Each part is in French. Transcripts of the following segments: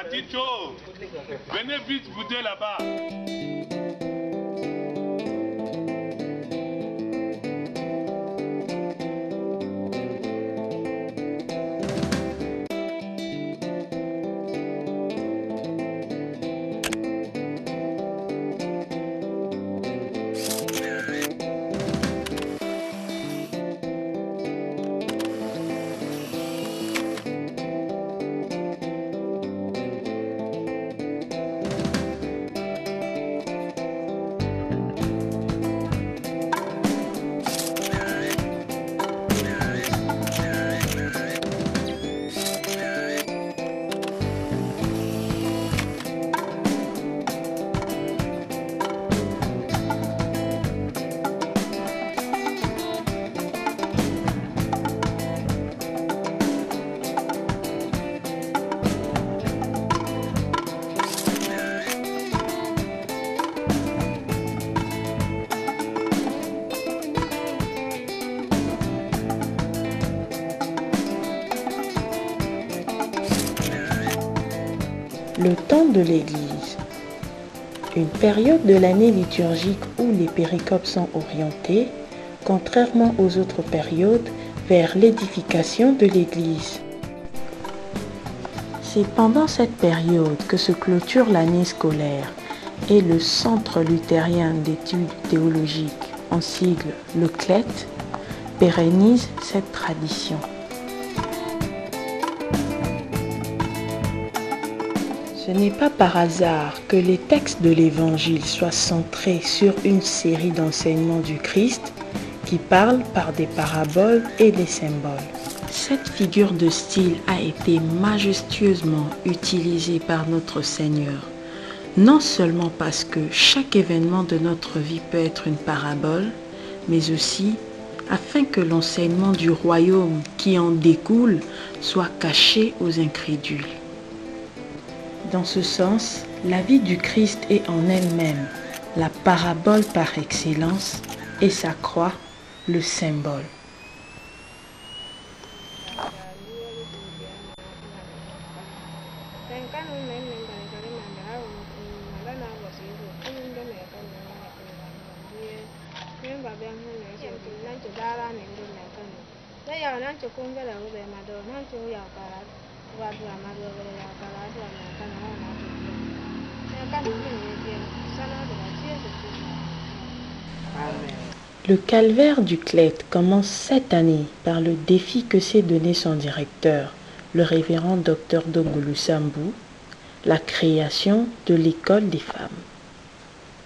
Maticho, venez vite, vous deux là-bas. Le temps de l'Église. Une période de l'année liturgique où les péricopes sont orientés, contrairement aux autres périodes, vers l'édification de l'Église. C'est pendant cette période que se clôture l'année scolaire et le Centre luthérien d'études théologiques, en sigle le CLET, pérennise cette tradition. Ce n'est pas par hasard que les textes de l'Évangile soient centrés sur une série d'enseignements du Christ qui parlent par des paraboles et des symboles. Cette figure de style a été majestueusement utilisée par notre Seigneur, non seulement parce que chaque événement de notre vie peut être une parabole, mais aussi afin que l'enseignement du royaume qui en découle soit caché aux incrédules. Dans ce sens, la vie du Christ est en elle-même la parabole par excellence et sa croix le symbole. Le calvaire du CLET commence cette année par le défi que s'est donné son directeur, le révérend Dr Dongulu Sambou, la création de l'école des femmes.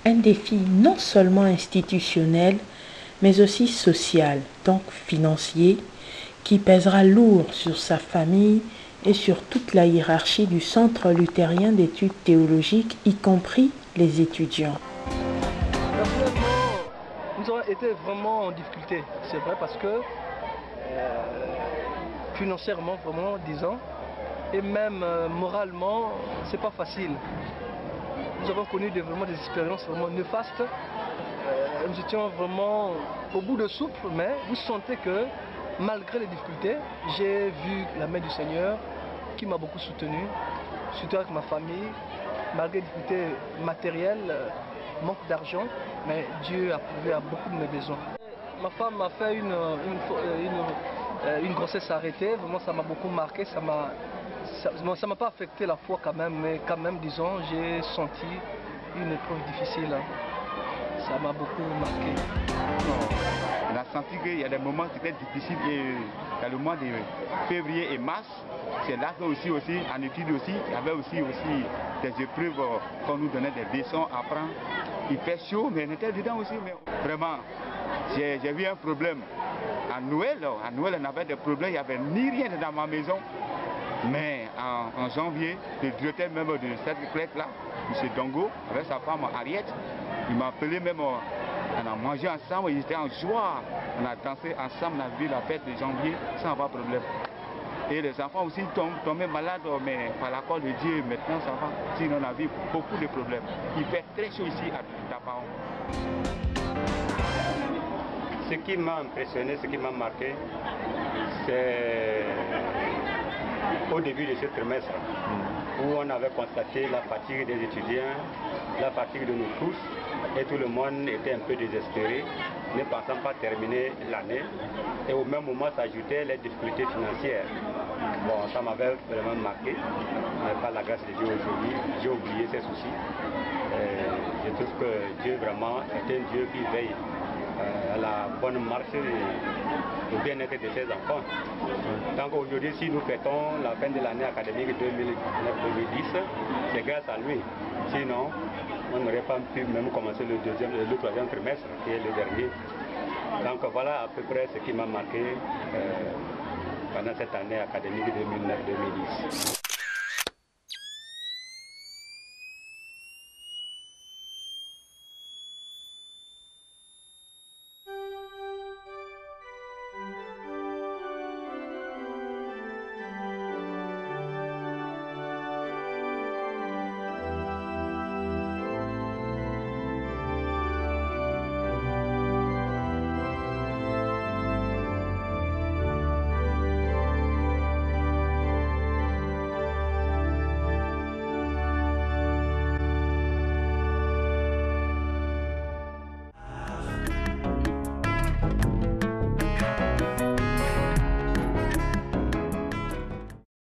Un défi non seulement institutionnel, mais aussi social, donc financier, qui pèsera lourd sur sa famille et sur toute la hiérarchie du Centre luthérien d'études théologiques, y compris les étudiants. Nous avons été vraiment en difficulté, c'est vrai, parce que financièrement, vraiment, disons, et même moralement, c'est pas facile. Nous avons connu vraiment des expériences vraiment néfastes. Nous étions vraiment au bout de souffle, mais vous sentez que malgré les difficultés, j'ai vu la main du Seigneur qui m'a beaucoup soutenu, surtout avec ma famille, malgré les difficultés matérielles, manque d'argent, mais Dieu a pourvu à beaucoup de mes besoins. Ma femme m'a fait une grossesse arrêtée, vraiment ça m'a beaucoup marqué, ça m'a pas affecté la foi quand même, mais quand même, disons, j'ai senti une épreuve difficile. Ça m'a beaucoup marqué. On a senti qu'il y a des moments qui étaient difficiles et dans le mois de février et mars, c'est là que aussi en études aussi, il y avait aussi des épreuves qu'on nous donnait des leçons à prendre. Il fait chaud, mais on était dedans aussi. Mais vraiment, j'ai vu un problème. À Noël, on avait des problèmes, il n'y avait ni rien dans ma maison. Mais en janvier, le directeur même de cette CLET-là, M. Dongo, avec sa femme Ariette, il m'a appelé même, on a mangé ensemble, ils étaient en joie. On a dansé ensemble, on a vu la fête de janvier sans avoir de problème. Et les enfants aussi tombaient malades, mais par l'accord de Dieu, maintenant ça va. Sinon on a vu beaucoup de problèmes. Il fait très chaud ici à Tapaon. Ce qui m'a impressionné, ce qui m'a marqué, c'est au début de ce trimestre, où on avait constaté la fatigue des étudiants, la fatigue de nous tous, et tout le monde était un peu désespéré, ne pensant pas terminer l'année. Et au même moment s'ajoutaient les difficultés financières. Bon, ça m'avait vraiment marqué, mais par la grâce de Dieu aujourd'hui, j'ai oublié ces soucis. Je trouve que Dieu vraiment est un Dieu qui veille à la bonne marche et au bien-être de ses enfants. Donc aujourd'hui, si nous fêtons la fin de l'année académique 2009-2010, c'est grâce à lui. Sinon, on n'aurait pas pu même commencer le troisième trimestre, qui est le dernier. Donc voilà à peu près ce qui m'a marqué pendant cette année académique 2009-2010.